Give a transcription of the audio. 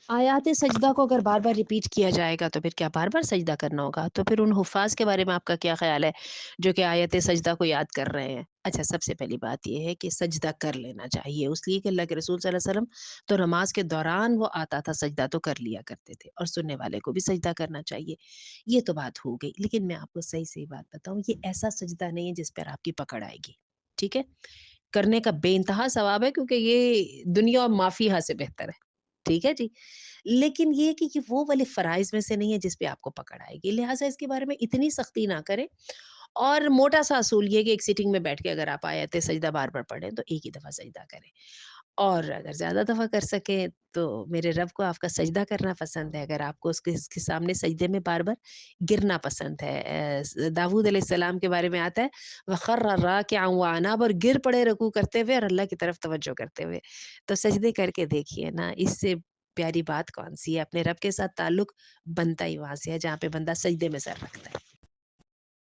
آیات سجدہ کو اگر بار بار ریپیٹ کیا جائے گا تو پھر کیا بار بار سجدہ کرنا ہوگا؟ تو پھر ان حفاظ کے بارے میں آپ کا کیا خیال ہے جو کہ آیت سجدہ کو یاد کر رہے ہیں؟ اچھا، سب سے پہلی بات یہ ہے کہ سجدہ کر لینا چاہیے، اس لیے کہ اللہ کے رسول صلی اللہ علیہ وسلم تو نماز کے دوران وہ آتا تھا سجدہ تو کر لیا کرتے تھے، اور سننے والے کو بھی سجدہ کرنا چاہیے۔ یہ تو بات ہو گئی، لیکن میں آپ کو صحیح صحیح بات بتاؤں، یہ ایسا سجدہ نہیں ہے جس پر آپ کی پکڑ آئے گی، ٹھیک ہے؟ کرنے کا بے انتہا ثواب ہے، کیونکہ یہ دنیا اور مافیہا سے بہتر ہے، ٹھیک ہے جی؟ لیکن یہ کہ یہ وہ والے فرائض میں سے نہیں ہے جس پہ آپ کو پکڑ آئے گی، لہٰذا اس کے بارے میں اتنی سختی نہ کریں، اور موٹا سا اصول یہ کہ ایک سیٹنگ میں بیٹھ کے اگر آپ آیت سجدہ بار بار پڑھیں تو ایک ہی دفعہ سجدہ کریں، اور اگر زیادہ دفعہ کر سکیں تو میرے رب کو آپ کا سجدہ کرنا پسند ہے، اگر آپ کو اس کے سامنے سجدے میں بار بار گرنا پسند ہے، داؤد علیہ السلام کے بارے میں آتا ہے وَخَرَّ رَاكِعًا وَأَنَابَ، اور گر پڑے رکوع کرتے ہوئے اور اللہ کی طرف توجہ کرتے ہوئے، تو سجدے کر کے دیکھیے نا، اس سے پیاری بات کون سی ہے؟ اپنے رب کے ساتھ تعلق بنتا ہی وہاں سے ہے جہاں پہ بندہ سجدے میں سر رکھتا ہے۔